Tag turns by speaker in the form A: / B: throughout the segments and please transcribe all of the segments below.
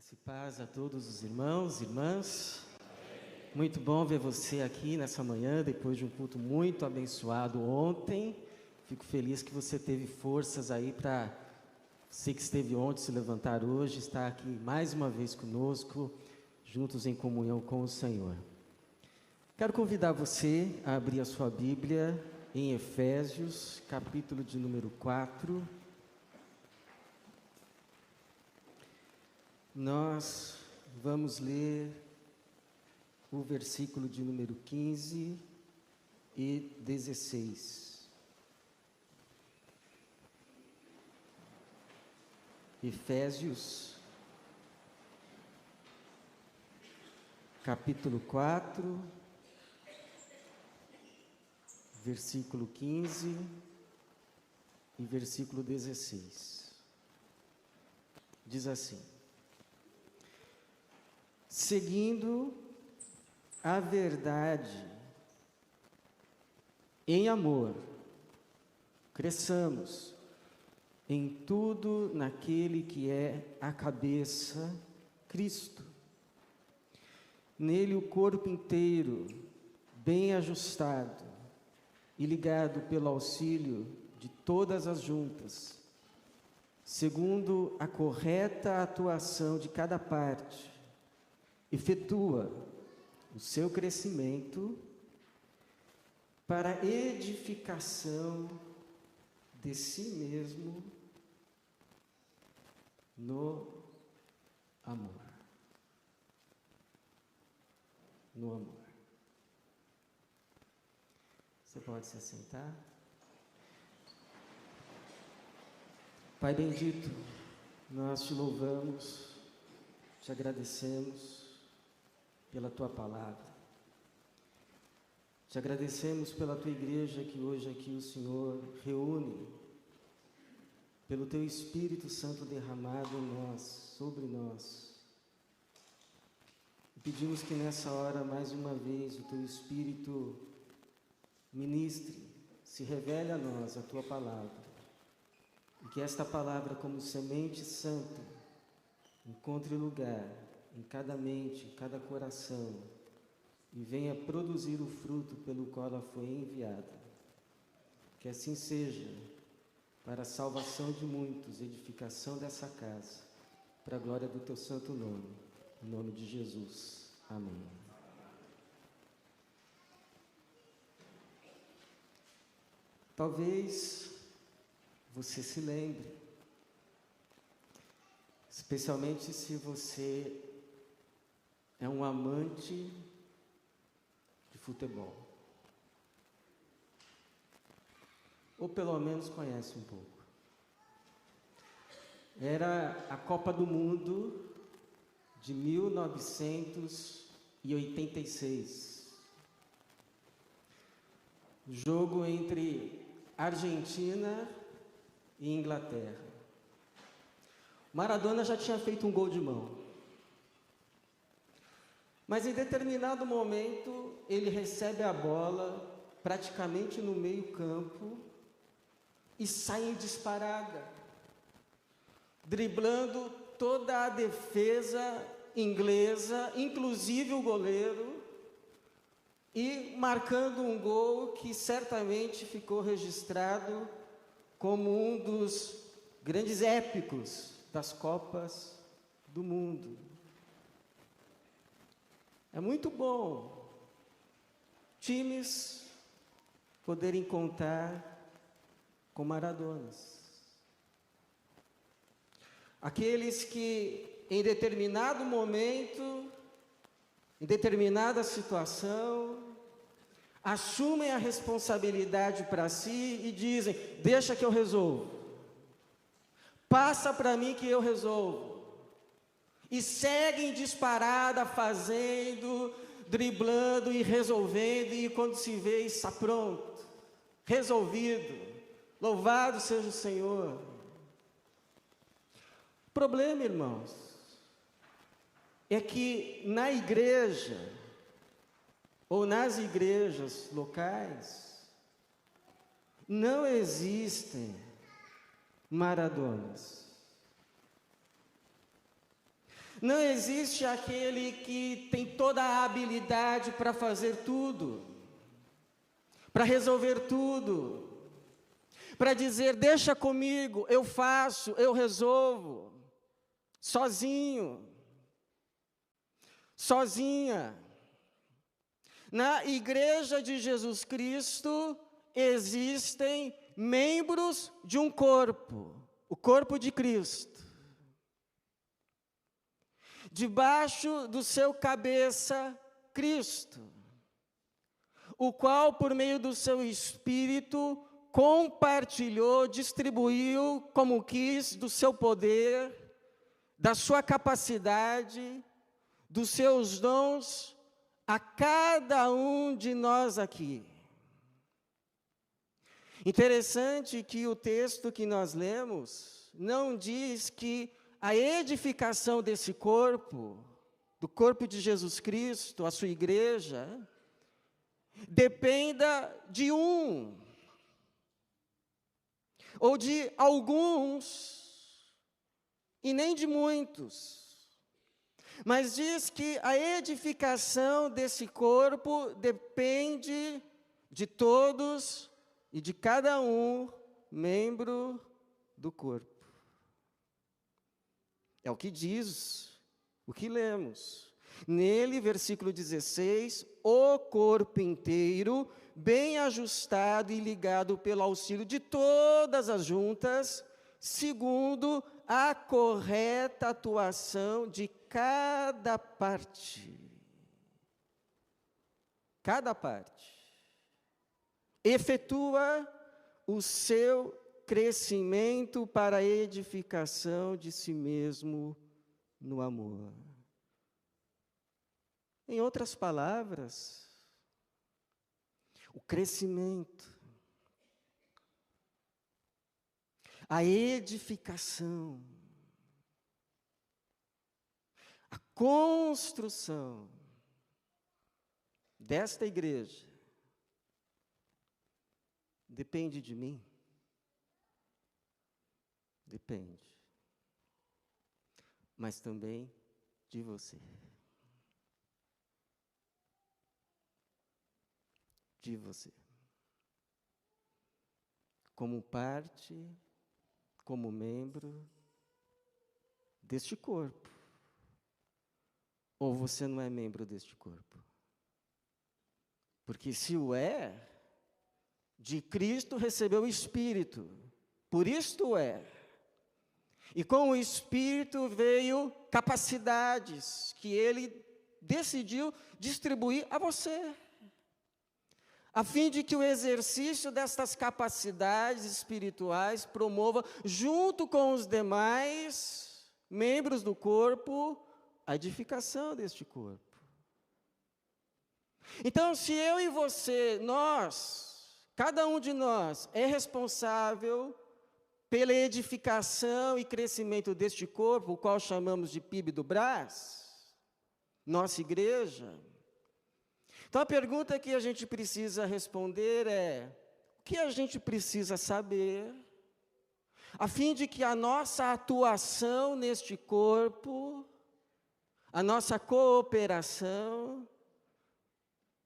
A: Graça e paz a todos os irmãos e irmãs. Muito bom ver você aqui nessa manhã, depois de um culto muito abençoado ontem. Fico feliz que você teve forças aí para, você que esteve ontem, se levantar hoje, estar aqui mais uma vez conosco, juntos em comunhão com o Senhor. Quero convidar você a abrir a sua Bíblia em Efésios, capítulo de número 4. Nós vamos ler o versículo de número 15 e 16. Efésios, capítulo 4, versículo 15 e versículo 16. Diz assim: seguindo a verdade em amor, cresçamos em tudo naquele que é a cabeça, Cristo. Nele o corpo inteiro, bem ajustado e ligado pelo auxílio de todas as juntas, segundo a correta atuação de cada parte, efetua o seu crescimento para a edificação de si mesmo no amor. No amor. Você pode se assentar? Pai bendito, nós te louvamos, te agradecemos pela tua palavra. Te agradecemos pela tua igreja que hoje aqui o Senhor reúne, pelo teu Espírito Santo derramado em nós, sobre nós. E pedimos que nessa hora, mais uma vez, o teu Espírito ministre, se revele a nós a tua palavra. E que esta palavra, como semente santa, encontre lugar em cada mente, em cada coração, e venha produzir o fruto pelo qual ela foi enviada. Que assim seja, para a salvação de muitos, edificação dessa casa, para a glória do teu santo nome, em nome de Jesus. Amém. Talvez você se lembre, especialmente se você é um amante de futebol, ou pelo menos conhece um pouco. Era a Copa do Mundo de 1986. Jogo entre Argentina e Inglaterra. Maradona já tinha feito um gol de mão. Mas em determinado momento, ele recebe a bola praticamente no meio-campo e sai em disparada, driblando toda a defesa inglesa, inclusive o goleiro, e marcando um gol que certamente ficou registrado como um dos grandes épicos das Copas do Mundo. É muito bom times poderem contar com Maradonas. Aqueles que em determinado momento, em determinada situação, assumem a responsabilidade para si e dizem: deixa que eu resolvo, passa para mim que eu resolvo. E seguem disparada, fazendo, driblando e resolvendo, e quando se vê, está pronto, resolvido. Louvado seja o Senhor. O problema, irmãos, é que na igreja, ou nas igrejas locais, não existem Maradonas. Não existe aquele que tem toda a habilidade para fazer tudo, para resolver tudo, para dizer, deixa comigo, eu faço, eu resolvo, sozinho, sozinha. Na Igreja de Jesus Cristo existem membros de um corpo, o corpo de Cristo. Debaixo do seu cabeça, Cristo, o qual, por meio do seu Espírito, compartilhou, distribuiu como quis do seu poder, da sua capacidade, dos seus dons a cada um de nós aqui. Interessante que o texto que nós lemos não diz que a edificação desse corpo, do corpo de Jesus Cristo, a sua igreja, dependa de um, ou de alguns, e nem de muitos. Mas diz que a edificação desse corpo depende de todos e de cada um, membro do corpo. É o que diz, o que lemos. Nele, versículo 16, o corpo inteiro, bem ajustado e ligado pelo auxílio de todas as juntas, segundo a correta atuação de cada parte. Cada parte. Efetua o seu crescimento para a edificação de si mesmo no amor. Em outras palavras, o crescimento, a edificação, a construção desta igreja depende de mim. Depende. Mas também de você. De você. Como parte, como membro deste corpo. Ou você não é membro deste corpo? Porque se o é, de Cristo recebeu o Espírito. Por isto é. E com o Espírito veio capacidades que Ele decidiu distribuir a você, a fim de que o exercício destas capacidades espirituais promova, junto com os demais membros do corpo, a edificação deste corpo. Então, se eu e você, cada um de nós, é responsável pela edificação e crescimento deste corpo, o qual chamamos de PIB do Brás, nossa igreja. Então a pergunta que a gente precisa responder é: o que a gente precisa saber, a fim de que a nossa atuação neste corpo, a nossa cooperação,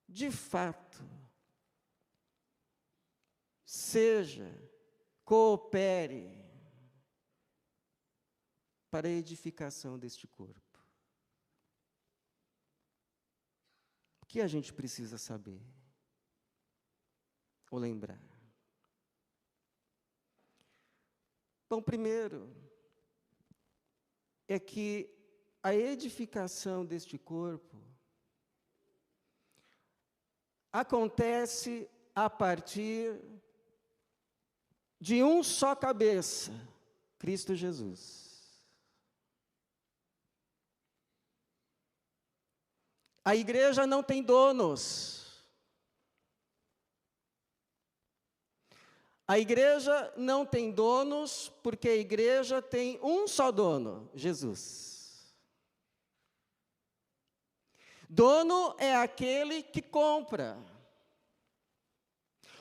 A: de fato, coopere para a edificação deste corpo. O que a gente precisa saber ou lembrar? Bom, primeiro, é que a edificação deste corpo acontece a partir de um só cabeça, Cristo Jesus. A igreja não tem donos. A igreja não tem donos porque a igreja tem um só dono, Jesus. Dono é aquele que compra.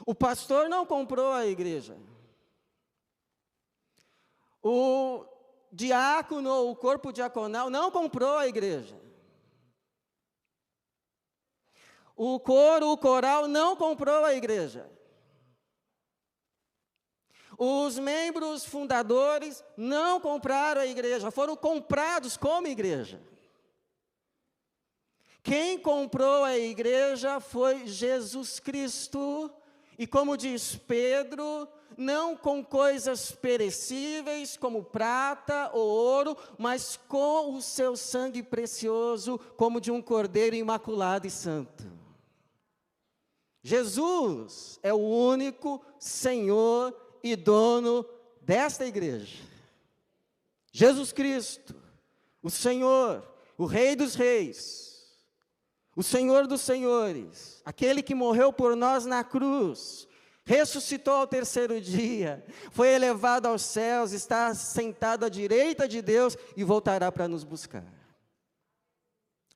A: O pastor não comprou a igreja. O diácono ou o corpo diaconal não comprou a igreja. O coro, o coral não comprou a igreja. Os membros fundadores não compraram a igreja, foram comprados como igreja. Quem comprou a igreja foi Jesus Cristo, e como diz Pedro, não com coisas perecíveis como prata ou ouro, mas com o seu sangue precioso, como de um cordeiro imaculado e santo. Jesus é o único Senhor e dono desta igreja. Jesus Cristo, o Senhor, o Rei dos Reis, o Senhor dos Senhores, aquele que morreu por nós na cruz, ressuscitou ao terceiro dia, foi elevado aos céus, está sentado à direita de Deus e voltará para nos buscar.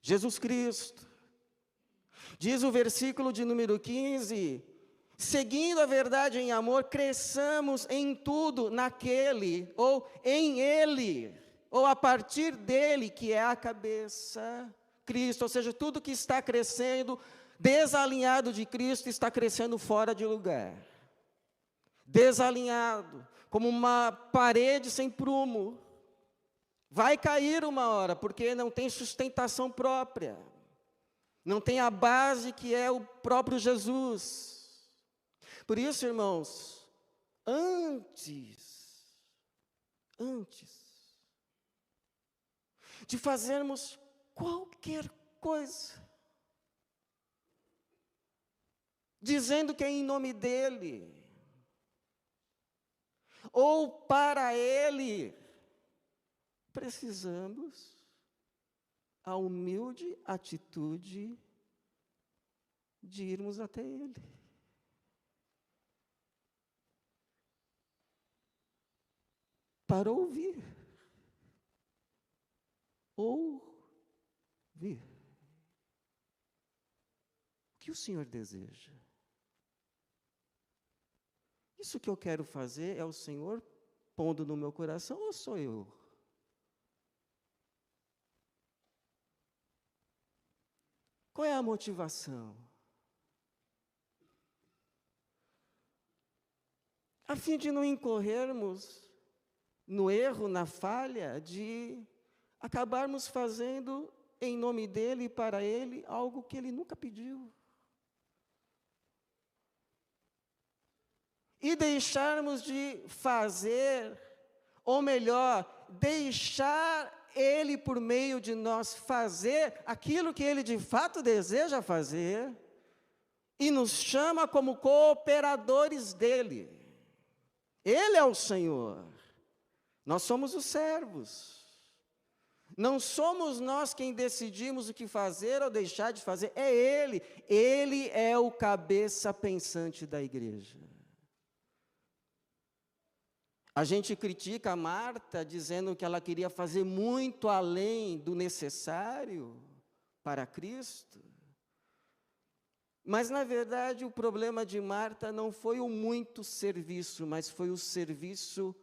A: Jesus Cristo. Diz o versículo de número 15, seguindo a verdade em amor, cresçamos em tudo naquele, ou em Ele, ou a partir dele, que é a cabeça, Cristo. Ou seja, tudo que está crescendo, desalinhado de Cristo, está crescendo fora de lugar. Desalinhado, como uma parede sem prumo. Vai cair uma hora, porque não tem sustentação própria. Não tem a base que é o próprio Jesus. Por isso, irmãos, antes de fazermos qualquer coisa, dizendo que é em nome dEle, ou para Ele, precisamos a humilde atitude de irmos até Ele. Para ouvir. Ouvir. O que o Senhor deseja? Isso que eu quero fazer é o Senhor pondo no meu coração ou sou eu? Qual é a motivação? A fim de não incorrermos no erro, na falha, de acabarmos fazendo em nome dEle e para Ele algo que Ele nunca pediu. E deixarmos de fazer, ou melhor, deixar Ele, por meio de nós, fazer aquilo que Ele de fato deseja fazer, e nos chama como cooperadores dEle. Ele é o Senhor, nós somos os servos. Não somos nós quem decidimos o que fazer ou deixar de fazer, é Ele. Ele é o cabeça pensante da igreja. A gente critica a Marta, dizendo que ela queria fazer muito além do necessário para Cristo. Mas, na verdade, o problema de Marta não foi o muito serviço, mas foi o serviço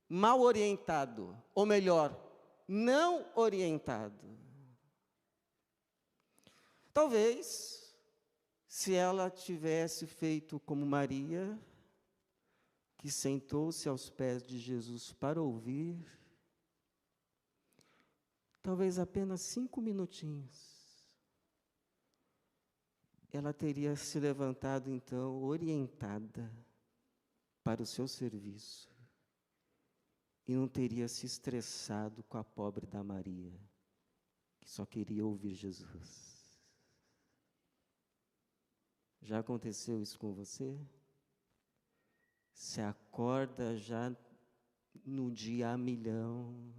A: mal orientado, ou melhor, não orientado. Talvez, se ela tivesse feito como Maria, que sentou-se aos pés de Jesus para ouvir, talvez apenas 5 minutinhos, ela teria se levantado então orientada para o seu serviço e não teria se estressado com a pobre da Maria, que só queria ouvir Jesus. Já aconteceu isso com você? Você acorda já no dia a milhão,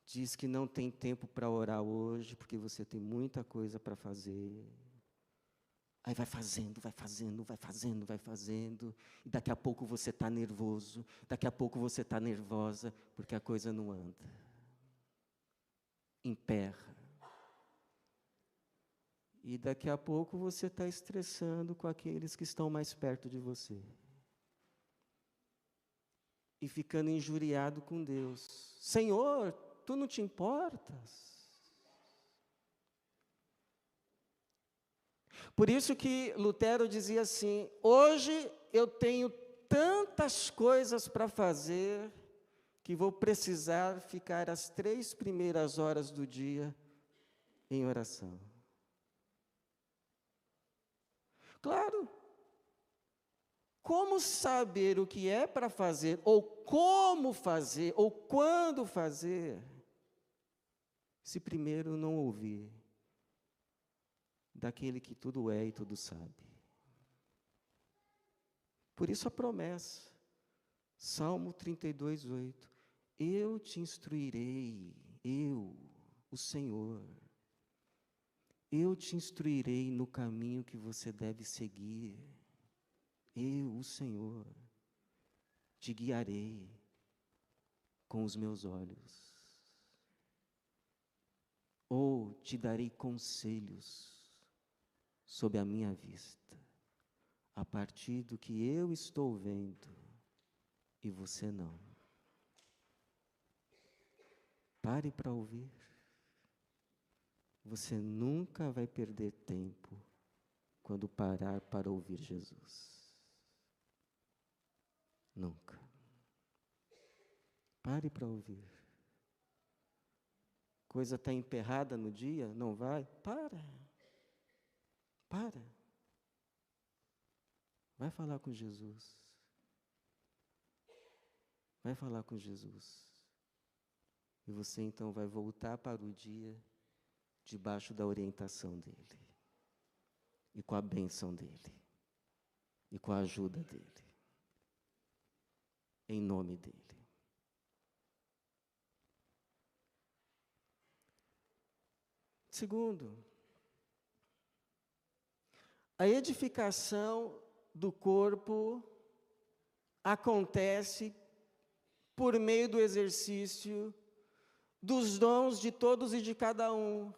A: diz que não tem tempo para orar hoje, porque você tem muita coisa para fazer. Aí vai fazendo, e daqui a pouco você está nervoso, daqui a pouco você está nervosa, porque a coisa não anda. Emperra. E daqui a pouco você está estressando com aqueles que estão mais perto de você. e ficando injuriado com Deus. Senhor, tu não te importas? Por isso que Lutero dizia assim: hoje eu tenho tantas coisas para fazer, que vou precisar ficar as 3 primeiras horas do dia em oração. Claro, como saber o que é para fazer, ou como fazer, ou quando fazer, se primeiro não ouvir daquele que tudo é e tudo sabe? Por isso a promessa, Salmo 32:8, eu te instruirei, eu, o Senhor, eu te instruirei no caminho que você deve seguir. Eu, o Senhor, te guiarei com os meus olhos. Ou te darei conselhos sob a minha vista, a partir do que eu estou vendo e você não. Pare para ouvir. Você nunca vai perder tempo quando parar para ouvir Jesus. Nunca. Pare para ouvir. Coisa está emperrada no dia, não vai? Para. Vai falar com Jesus. Vai falar com Jesus. E você então vai voltar para o dia debaixo da orientação dele. E com a bênção dele. E com a ajuda dele. Em nome dele. Segundo, a edificação do corpo acontece por meio do exercício dos dons de todos e de cada um.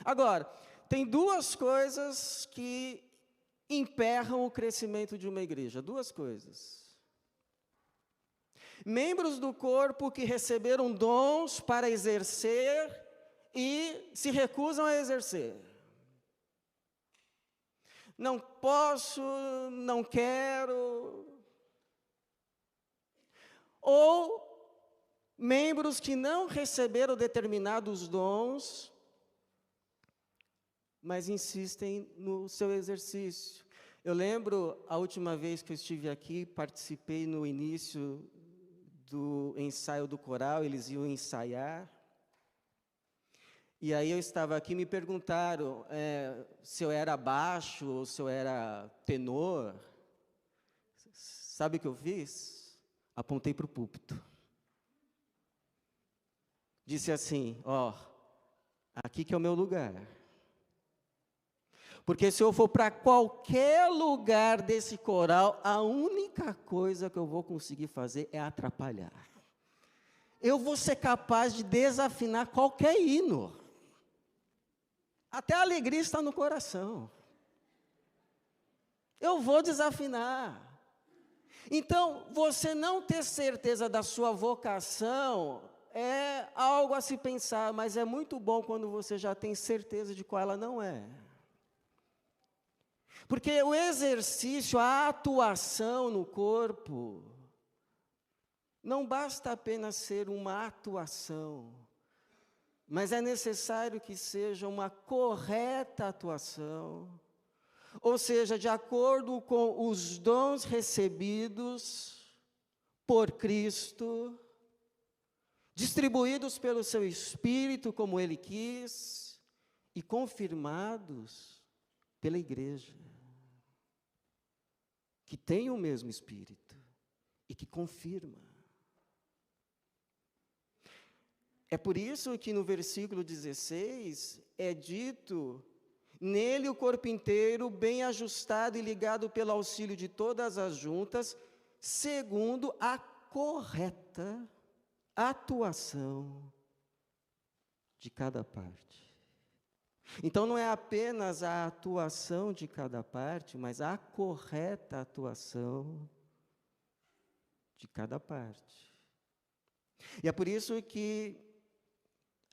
A: Agora, tem 2 coisas que emperram o crescimento de uma igreja, 2 coisas. Membros do corpo que receberam dons para exercer e se recusam a exercer. Não posso, não quero. Ou membros que não receberam determinados dons, mas insistem no seu exercício. Eu lembro, a última vez que eu estive aqui, participei no início do ensaio do coral, eles iam ensaiar. E aí eu estava aqui, me perguntaram se eu era baixo ou se eu era tenor. Sabe o que eu fiz? Apontei para o púlpito. Disse assim, aqui que é o meu lugar. Porque se eu for para qualquer lugar desse coral, a única coisa que eu vou conseguir fazer é atrapalhar. Eu vou ser capaz de desafinar qualquer hino. Até a alegria está no coração. Eu vou desafinar. Então, você não ter certeza da sua vocação é algo a se pensar, mas é muito bom quando você já tem certeza de qual ela não é. Porque o exercício, a atuação no corpo, não basta apenas ser uma atuação, mas é necessário que seja uma correta atuação, ou seja, de acordo com os dons recebidos por Cristo, distribuídos pelo seu Espírito como Ele quis, e confirmados pela igreja, que tem o mesmo Espírito e que confirma. É por isso que no versículo 16 é dito: nele o corpo inteiro, bem ajustado e ligado pelo auxílio de todas as juntas, segundo a correta atuação de cada parte. Então não é apenas a atuação de cada parte, mas a correta atuação de cada parte. E é por isso que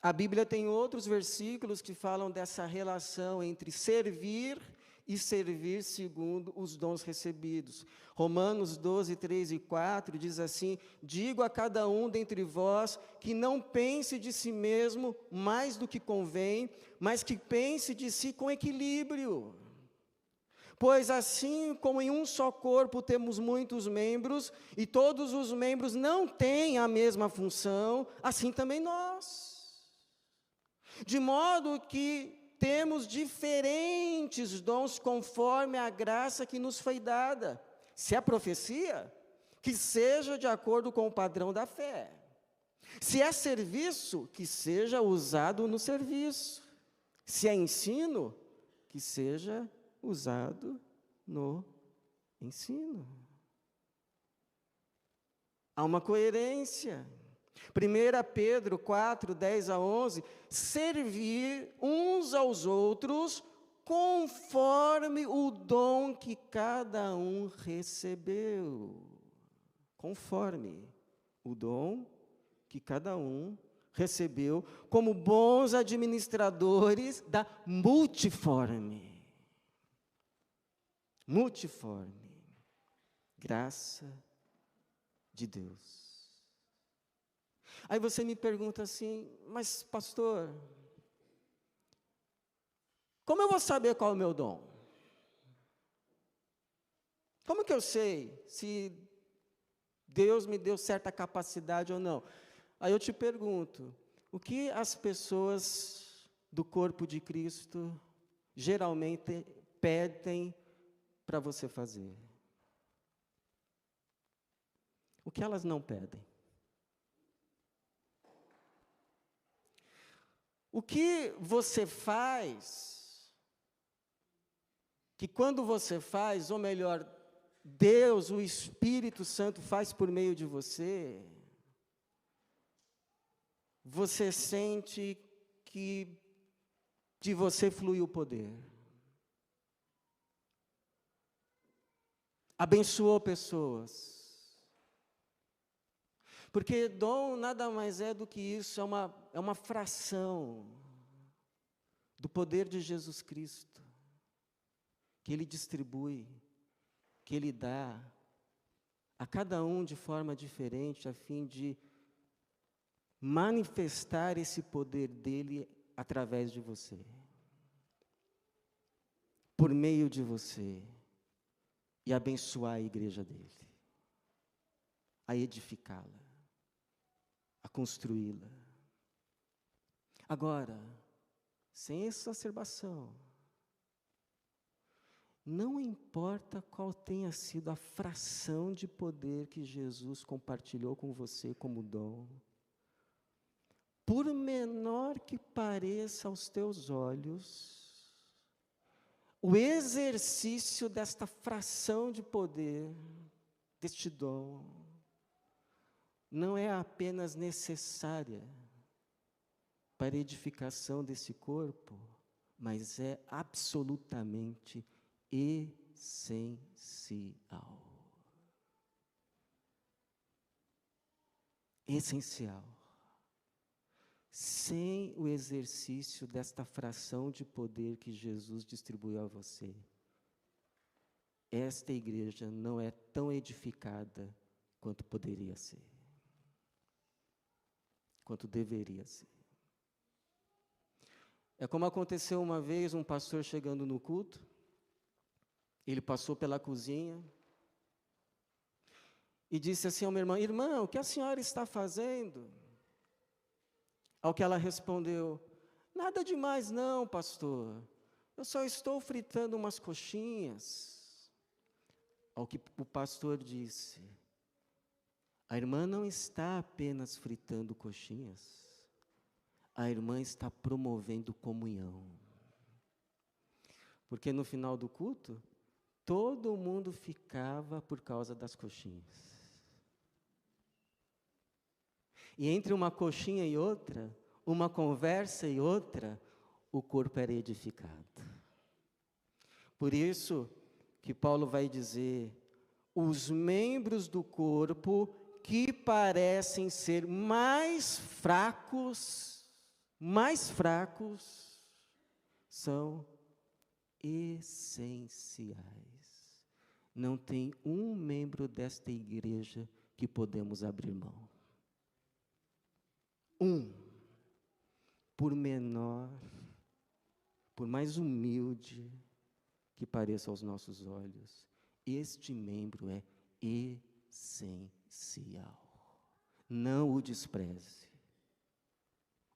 A: a Bíblia tem outros versículos que falam dessa relação entre servir e servir segundo os dons recebidos. Romanos 12, 3 e 4 diz assim: digo a cada um dentre vós que não pense de si mesmo mais do que convém, mas que pense de si com equilíbrio. Pois assim como em um só corpo temos muitos membros, e todos os membros não têm a mesma função, assim também nós. De modo que temos diferentes dons conforme a graça que nos foi dada. Se é profecia, que seja de acordo com o padrão da fé. Se é serviço, que seja usado no serviço. Se é ensino, que seja usado no ensino. Há uma coerência. 1 Pedro 4, 10 a 11, servir uns aos outros conforme o dom que cada um recebeu. Conforme o dom que cada um recebeu, como bons administradores da multiforme graça de Deus. Aí você me pergunta assim: mas pastor, como eu vou saber qual é o meu dom? Como que eu sei se Deus me deu certa capacidade ou não? Aí eu te pergunto, o que as pessoas do corpo de Cristo geralmente pedem para você fazer? O que elas não pedem? O que você faz, que quando você faz, ou melhor, Deus, o Espírito Santo faz por meio de você, você sente que de você flui o poder. Abençoou pessoas. Porque dom nada mais é do que isso, é uma fração do poder de Jesus Cristo, que Ele distribui, que Ele dá a cada um de forma diferente, a fim de manifestar esse poder dEle através de você, por meio de você, e abençoar a igreja dEle, a edificá-la, a construí-la. Agora, sem exacerbação, não importa qual tenha sido a fração de poder que Jesus compartilhou com você como dom, por menor que pareça aos teus olhos, o exercício desta fração de poder, deste dom, não é apenas necessária para a edificação desse corpo, mas é absolutamente essencial. Essencial. Sem o exercício desta fração de poder que Jesus distribuiu a você, esta igreja não é tão edificada quanto poderia ser, quanto deveria ser. É como aconteceu uma vez, um pastor chegando no culto, ele passou pela cozinha e disse assim a uma irmã: irmã, o que a senhora está fazendo? Ao que ela respondeu: nada demais não, pastor, eu só estou fritando umas coxinhas. Ao que o pastor disse: a irmã não está apenas fritando coxinhas, a irmã está promovendo comunhão. Porque no final do culto, todo mundo ficava por causa das coxinhas. E entre uma coxinha e outra, uma conversa e outra, o corpo era edificado. Por isso que Paulo vai dizer: os membros do corpo que parecem ser mais fracos, são essenciais. Não tem um membro desta igreja que podemos abrir mão. Por menor, por mais humilde que pareça aos nossos olhos, este membro é essencial. Não o despreze.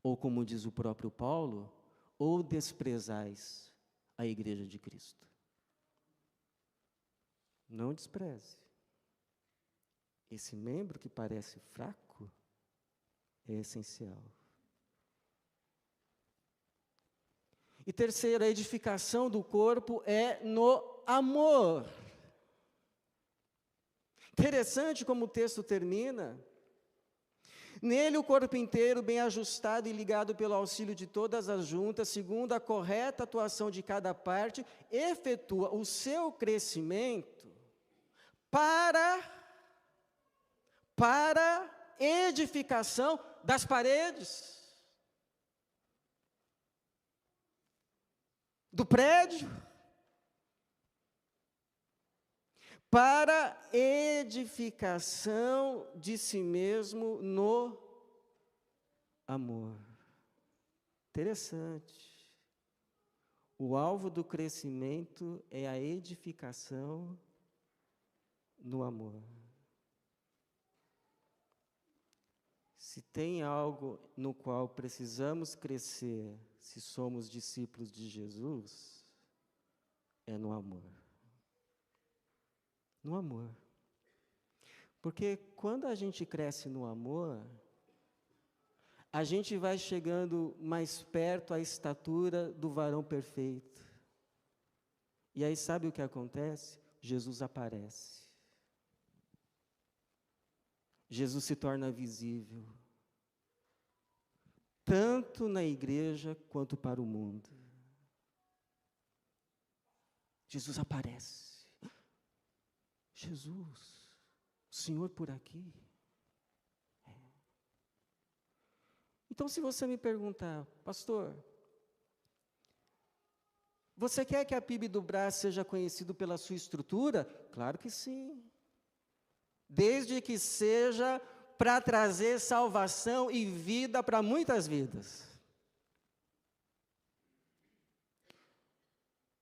A: Ou como diz o próprio Paulo, ou desprezais a igreja de Cristo. Não despreze. Esse membro que parece fraco é essencial. E terceiro, a edificação do corpo é no amor. Interessante como o texto termina. Nele o corpo inteiro, bem ajustado e ligado pelo auxílio de todas as juntas, segundo a correta atuação de cada parte, efetua o seu crescimento para edificação das paredes, do prédio, para edificação de si mesmo no amor. Interessante. O alvo do crescimento é a edificação no amor. Se tem algo no qual precisamos crescer, se somos discípulos de Jesus, é no amor. No amor. Porque quando a gente cresce no amor, a gente vai chegando mais perto à estatura do varão perfeito. E aí sabe o que acontece? Jesus aparece. Jesus se torna visível. Tanto na igreja quanto para o mundo. Jesus aparece. Jesus, o Senhor por aqui? É. Então, se você me perguntar, pastor, você quer que a PIB do Brás seja conhecido pela sua estrutura? Claro que sim. Desde que seja para trazer salvação e vida para muitas vidas.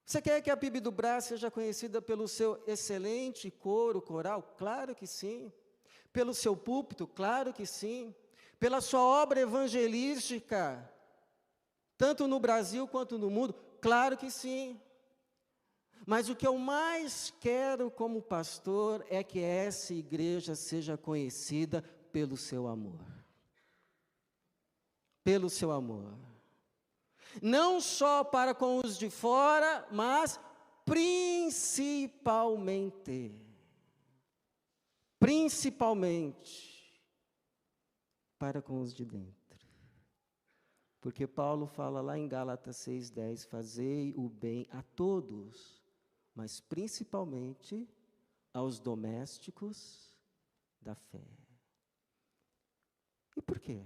A: Você quer que a PIB do Brás seja conhecida pelo seu excelente coro coral? Claro que sim. Pelo seu púlpito? Claro que sim. Pela sua obra evangelística, tanto no Brasil quanto no mundo? Claro que sim. Mas o que eu mais quero como pastor é que essa igreja seja conhecida pelo seu amor. Pelo seu amor. Não só para com os de fora, mas principalmente para com os de dentro. Porque Paulo fala lá em Gálatas 6,10, fazei o bem a todos, mas principalmente aos domésticos da fé. E por quê?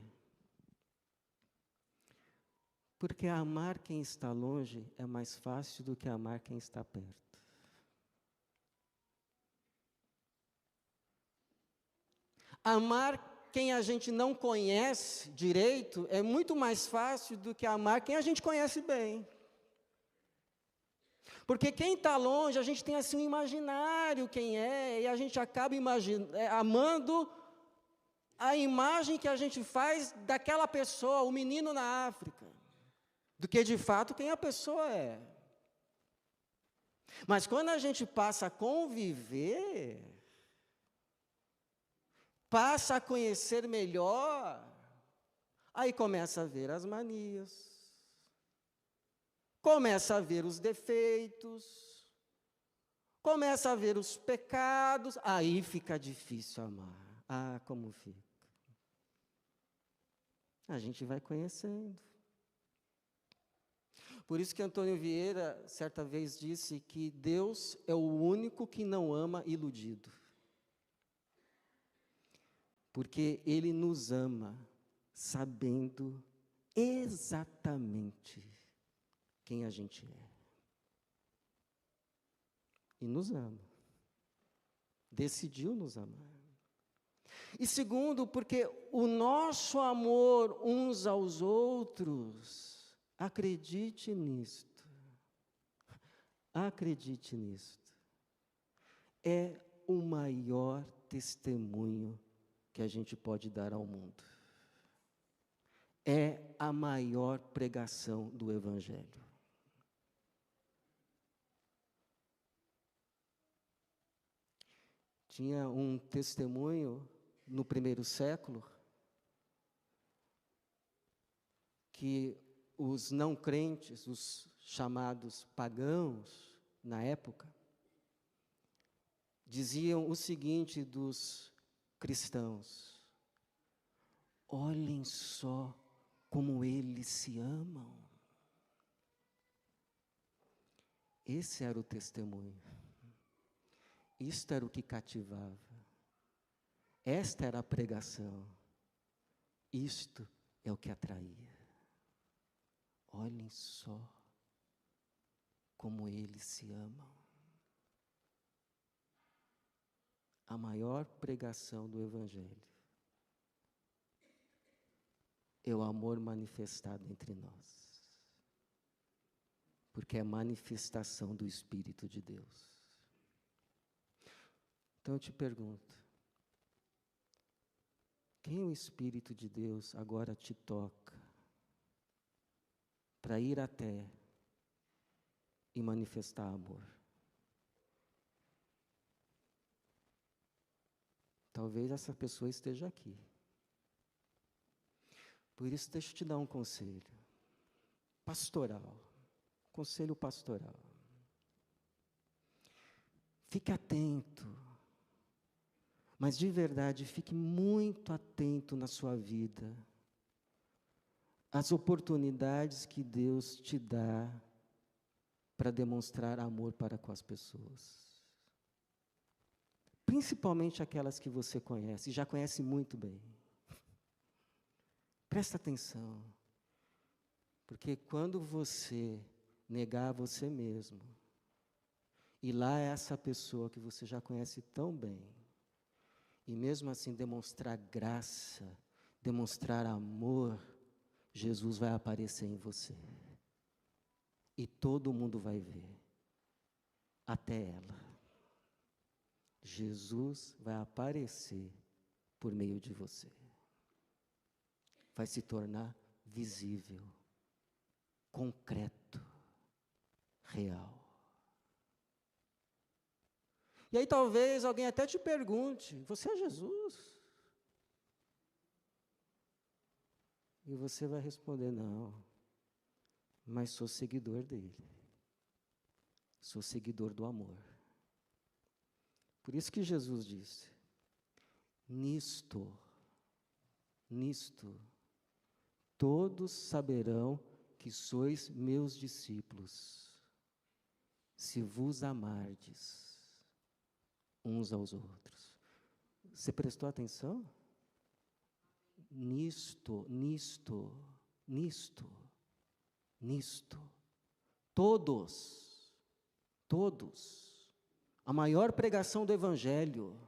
A: Porque amar quem está longe é mais fácil do que amar quem está perto. Amar quem a gente não conhece direito é muito mais fácil do que amar quem a gente conhece bem. Porque quem está longe, a gente tem assim um imaginário quem é, e a gente acaba amando a imagem que a gente faz daquela pessoa, o menino na África, do que de fato quem a pessoa é. Mas quando a gente passa a conviver, passa a conhecer melhor, aí começa a ver as manias, começa a ver os defeitos, começa a ver os pecados, aí fica difícil amar. Ah, como fica? A gente vai conhecendo. Por isso que Antônio Vieira, certa vez, disse que Deus é o único que não ama iludido. Porque Ele nos ama, sabendo exatamente quem a gente é. E nos ama. Decidiu nos amar. E segundo, porque o nosso amor uns aos outros, acredite nisto, é o maior testemunho que a gente pode dar ao mundo. É a maior pregação do Evangelho. Tinha um testemunho no primeiro século que os não crentes, os chamados pagãos na época, diziam o seguinte dos cristãos: olhem só como eles se amam. Esse era o testemunho. Isto era o que cativava. Esta era a pregação. Isto é o que atraía. Olhem só como eles se amam. A maior pregação do Evangelho é o amor manifestado entre nós. Porque é manifestação do Espírito de Deus. Então eu te pergunto, quem o Espírito de Deus agora te toca para ir até e manifestar amor? Talvez essa pessoa esteja aqui. Por isso, deixa eu te dar um conselho pastoral, conselho pastoral. Fique atento, mas de verdade, fique muito atento na sua vida às oportunidades que Deus te dá para demonstrar amor para com as pessoas. Principalmente aquelas que você conhece, e já conhece muito bem. Presta atenção, porque quando você negar você mesmo, e lá é essa pessoa que você já conhece tão bem, e mesmo assim demonstrar graça, demonstrar amor, Jesus vai aparecer em você. E todo mundo vai ver, até ela. Jesus vai aparecer por meio de você. Vai se tornar visível, concreto, real. E aí talvez alguém até te pergunte: você é Jesus? E você vai responder: não, mas sou seguidor dele. Sou seguidor do amor. Por isso que Jesus disse: nisto, todos saberão que sois meus discípulos, se vos amardes uns aos outros. Você prestou atenção? Nisto. Todos. A maior pregação do Evangelho,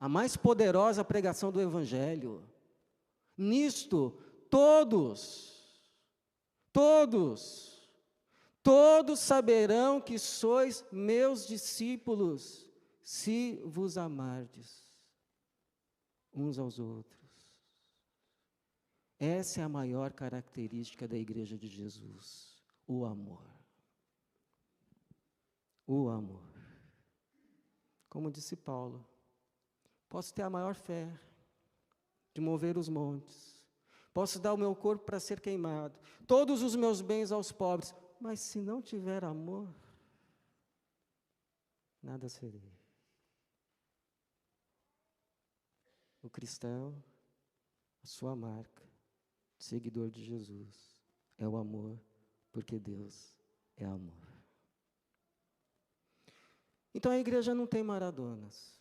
A: a mais poderosa pregação do Evangelho. Nisto, todos saberão que sois meus discípulos, se vos amardes uns aos outros. Essa é a maior característica da Igreja de Jesus, o amor. O amor. Como disse Paulo, posso ter a maior fé de mover os montes, posso dar o meu corpo para ser queimado, todos os meus bens aos pobres, mas se não tiver amor, nada serei. O cristão, a sua marca, seguidor de Jesus, é o amor, porque Deus é amor. Então a igreja não tem Maradonas.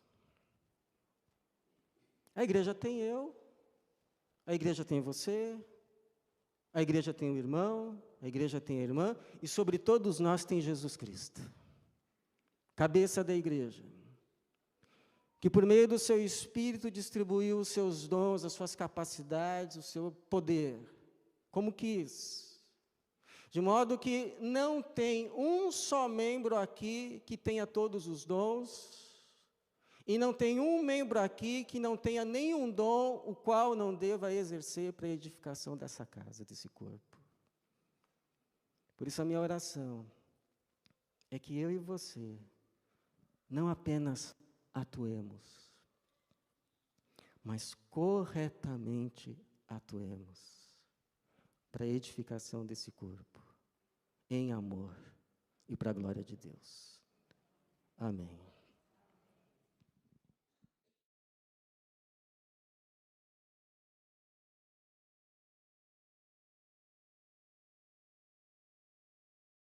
A: A igreja tem eu, a igreja tem você, a igreja tem o irmão, a igreja tem a irmã, e sobre todos nós tem Jesus Cristo, cabeça da igreja, que por meio do seu Espírito distribuiu os seus dons, as suas capacidades, o seu poder, como quis. De modo que não tem um só membro aqui que tenha todos os dons, e não tem um membro aqui que não tenha nenhum dom, o qual não deva exercer para a edificação dessa casa, desse corpo. Por isso a minha oração é que eu e você não apenas atuemos, mas corretamente atuemos para a edificação desse corpo, em amor e para a glória de Deus. Amém.